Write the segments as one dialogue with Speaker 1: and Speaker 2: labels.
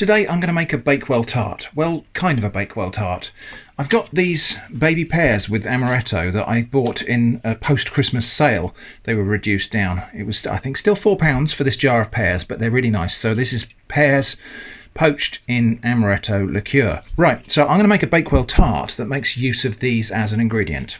Speaker 1: Today I'm going to make a Bakewell tart. Well, kind of a Bakewell tart. I've got these baby pears with Amaretto that I bought in a post-Christmas sale. They were reduced down. It was, I think, still £4 for this jar of pears, but they're really nice. So this is pears poached in Amaretto liqueur. Right, so I'm going to make a Bakewell tart that makes use of these as an ingredient.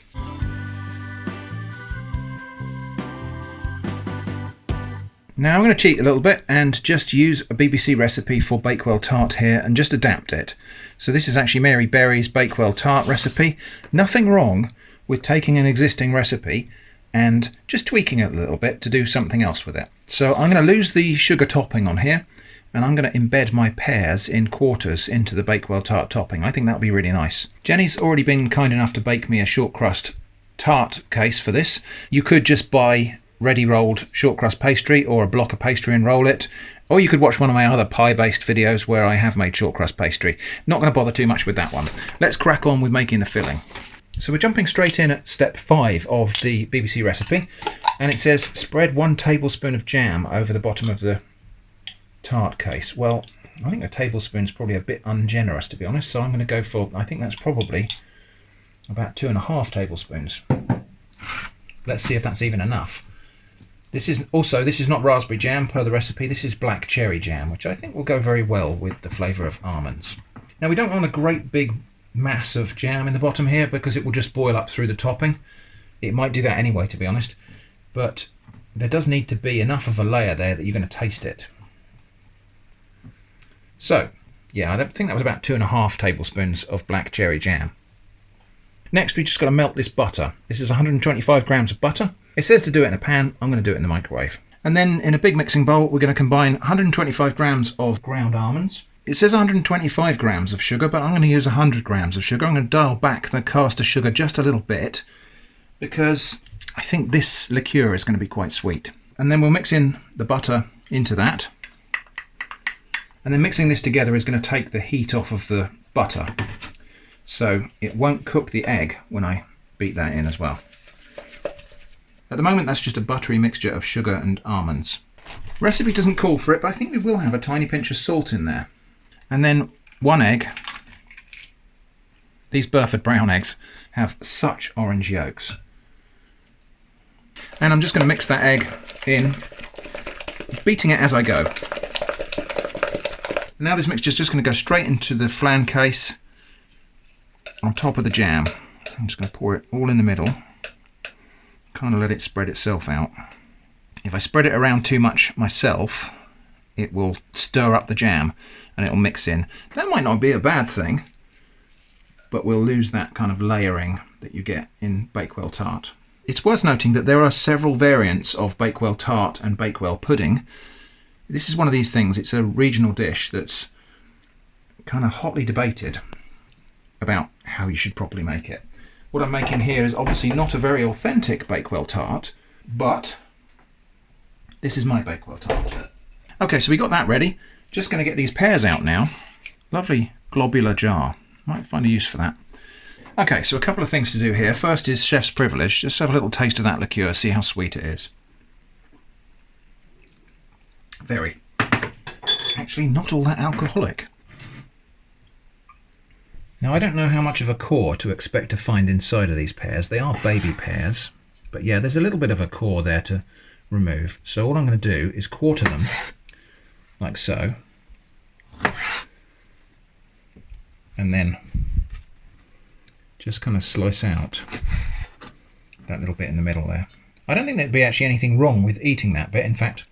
Speaker 1: Now I'm going to cheat a little bit and just use a BBC recipe for Bakewell tart here and just adapt it. So this is actually Mary Berry's Bakewell tart recipe. Nothing wrong with taking an existing recipe and just tweaking it a little bit to do something else with it. So I'm going to lose the sugar topping on here and I'm going to embed my pears in quarters into the Bakewell tart topping. I think that'll be really nice. Jenny's already been kind enough to bake me a short crust tart case for this. You could just buy ready rolled short crust pastry or a block of pastry and roll it, or you could watch one of my other pie based videos where I have made short crust pastry. Not going to bother too much with that one. Let's crack on with making the filling. So we're jumping straight in at step 5 of the BBC recipe, and it says spread 1 tablespoon of jam over the bottom of the tart case. Well, I think a tablespoon is probably a bit ungenerous, to be honest, so I'm going to go for, I think that's probably about 2.5 tablespoons. Let's see if that's even enough. This is not raspberry jam per the recipe, this is black cherry jam, which I think will go very well with the flavour of almonds. Now we don't want a great big mass of jam in the bottom here because it will just boil up through the topping. It might do that anyway, to be honest, but there does need to be enough of a layer there that you're going to taste it. So, yeah, I think that was about 2.5 tablespoons of black cherry jam. Next, we just got to melt this butter. This is 125 grams of butter. It says to do it in a pan. I'm going to do it in the microwave. And then in a big mixing bowl, we're going to combine 125 grams of ground almonds. It says 125 grams of sugar, but I'm going to use 100 grams of sugar. I'm going to dial back the caster sugar just a little bit because I think this liqueur is going to be quite sweet. And then we'll mix in the butter into that. And then mixing this together is going to take the heat off of the butter. So it won't cook the egg when I beat that in as well. At the moment, that's just a buttery mixture of sugar and almonds. Recipe doesn't call for it, but I think we will have a tiny pinch of salt in there. And then 1 egg. These Burford brown eggs have such orange yolks. And I'm just going to mix that egg in, beating it as I go. Now this mixture is just going to go straight into the flan case on top of the jam. I'm just going to pour it all in the middle. Kind of let it spread itself out. If I spread it around too much myself, it will stir up the jam and it will mix in. That might not be a bad thing, but we'll lose that kind of layering that you get in Bakewell tart. It's worth noting that there are several variants of Bakewell tart and Bakewell pudding. This is one of these things. It's a regional dish that's kind of hotly debated about how you should properly make it. What I'm making here is obviously not a very authentic Bakewell tart, but this is my Bakewell tart. Okay, so we got that ready. Just going to get these pears out now. Lovely globular jar. Might find a use for that. Okay, so a couple of things to do here. First is chef's privilege. Just have a little taste of that liqueur, see how sweet it is. Very. Actually, not all that alcoholic. Now I don't know how much of a core to expect to find inside of these pears. They are baby pears, but yeah, there's a little bit of a core there to remove. So all I'm going to do is quarter them, like so, and then just kind of slice out that little bit in the middle there. I don't think there'd be actually anything wrong with eating that bit, in fact.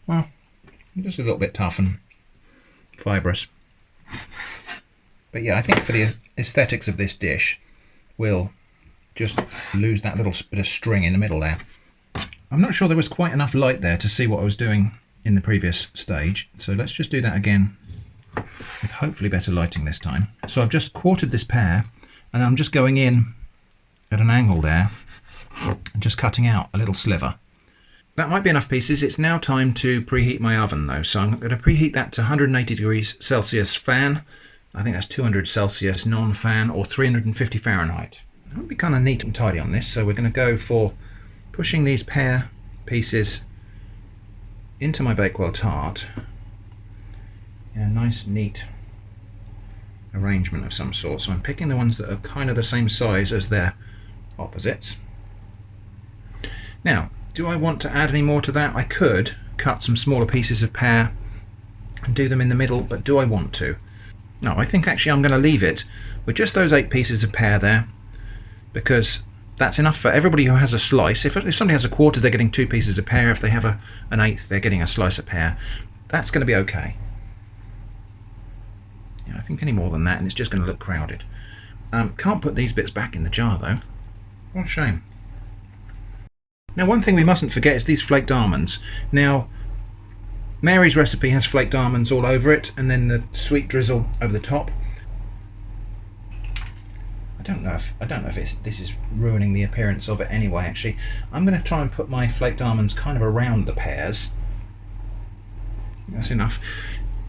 Speaker 1: Well, just a little bit tough and fibrous. But yeah, I think for the aesthetics of this dish, we'll just lose that little bit of string in the middle there. I'm not sure there was quite enough light there to see what I was doing in the previous stage, so let's just do that again with hopefully better lighting this time. So I've just quartered this pear, and I'm just going in at an angle there and just cutting out a little sliver. That might be enough pieces. It's now time to preheat my oven though, so I'm going to preheat that to 180 degrees Celsius fan. I think that's 200 Celsius non-fan or 350 Fahrenheit. I'll be kind of neat and tidy on this, so we're going to go for pushing these pear pieces into my Bakewell tart in a nice neat arrangement of some sort. So I'm picking the ones that are kind of the same size as their opposites. Now, do I want to add any more to that? I could cut some smaller pieces of pear and do them in the middle, but do I want to? No, I think actually I'm going to leave it with just those 8 pieces of pear there, because that's enough for everybody who has a slice. If somebody has a quarter, they're getting 2 pieces of pear. If they have an eighth, they're getting a slice of pear. That's going to be okay. Yeah, I think any more than that, and it's just going to look crowded. Can't put these bits back in the jar, though. What a shame. Now, one thing we mustn't forget is these flaked almonds. Now, Mary's recipe has flaked almonds all over it, and then the sweet drizzle over the top. I don't know if this is ruining the appearance of it anyway. Actually, I'm going to try and put my flaked almonds kind of around the pears. I think that's enough.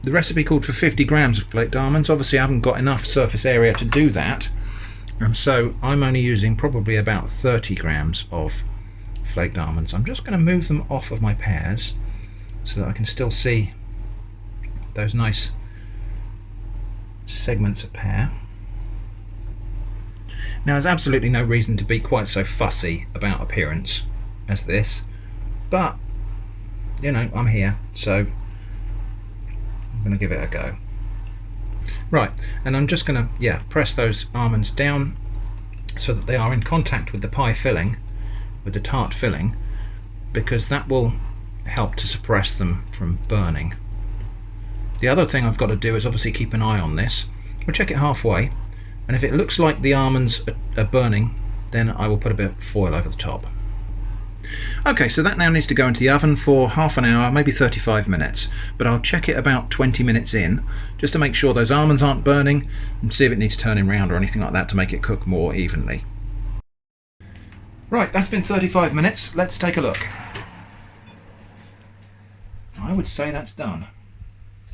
Speaker 1: The recipe called for 50 grams of flaked almonds. Obviously, I haven't got enough surface area to do that, and so I'm only using probably about 30 grams of flaked almonds. I'm just going to move them off of my pears so that I can still see those nice segments of pear. Now, there's absolutely no reason to be quite so fussy about appearance as this, but you know, I'm here, so I'm going to give it a go. Right, and I'm just going to press those almonds down so that they are in contact with the pie filling, with the tart filling, because that will help to suppress them from burning. The other thing I've got to do is obviously keep an eye on this. We'll check it halfway, and if it looks like the almonds are burning, then I will put a bit of foil over the top. Okay, so that now needs to go into the oven for half an hour, maybe 35 minutes, but I'll check it about 20 minutes in, just to make sure those almonds aren't burning, and see if it needs turning round or anything like that to make it cook more evenly. Right, that's been 35 minutes. Let's take a look. I would say that's done.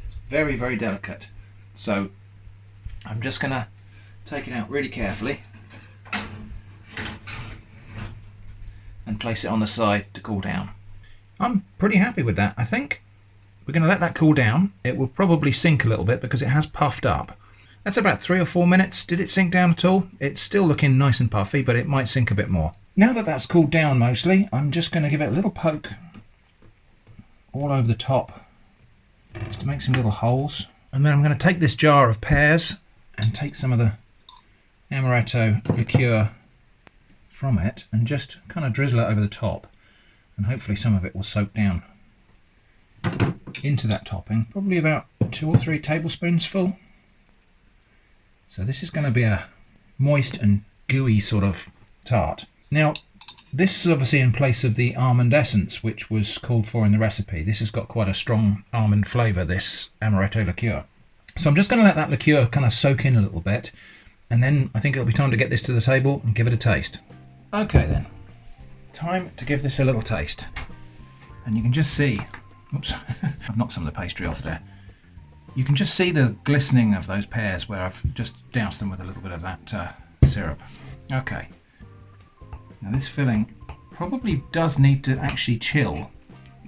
Speaker 1: It's very, very delicate. So I'm just going to take it out really carefully and place it on the side to cool down. I'm pretty happy with that, I think. We're going to let that cool down. It will probably sink a little bit because it has puffed up. That's about 3 or 4 minutes. Did it sink down at all? It's still looking nice and puffy, but it might sink a bit more. Now that that's cooled down mostly, I'm just going to give it a little poke all over the top, just to make some little holes. And then I'm going to take this jar of pears and take some of the Amaretto liqueur from it and just kind of drizzle it over the top, and hopefully some of it will soak down into that topping, probably about 2 or 3 tablespoons full. So this is going to be a moist and gooey sort of tart. Now, this is obviously in place of the almond essence, which was called for in the recipe. This has got quite a strong almond flavour, this Amaretto liqueur. So I'm just going to let that liqueur kind of soak in a little bit, and then I think it'll be time to get this to the table and give it a taste. Okay then, time to give this a little taste. And you can just see, oops, I've knocked some of the pastry off there. You can just see the glistening of those pears where I've just doused them with a little bit of that syrup. Okay. Now this filling probably does need to actually chill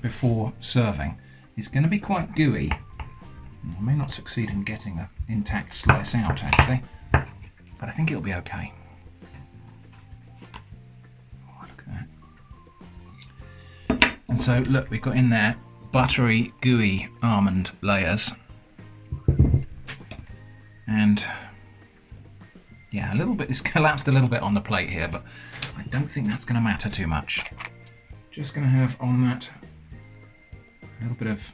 Speaker 1: before serving. It's going to be quite gooey. I may not succeed in getting an intact slice out actually, but I think it'll be okay. Oh, look at that. And so look, we've got in there buttery, gooey almond layers. And yeah, a little bit, it's collapsed a little bit on the plate here, but I don't think that's going to matter too much. Just going to have on that a little bit of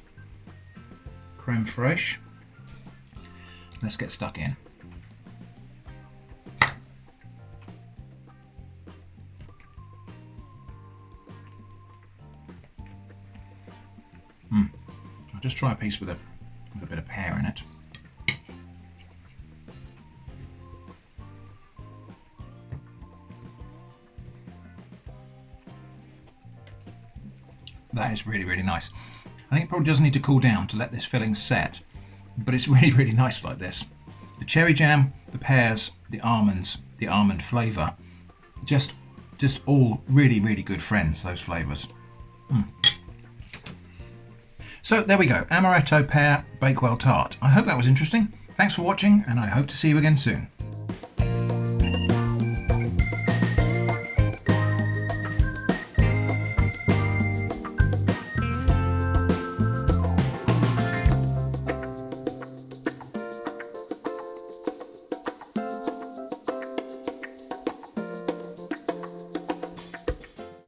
Speaker 1: creme fraiche. Let's get stuck in. I'll just try a piece with a bit of pear in it. That is really, really nice. I think it probably does need to cool down to let this filling set, but it's really, really nice like this. The cherry jam, the pears, the almonds, the almond flavour, just all really, really good friends, those flavours. So there we go, Amaretto, Pear, Bakewell Tart. I hope that was interesting. Thanks for watching, and I hope to see you again soon.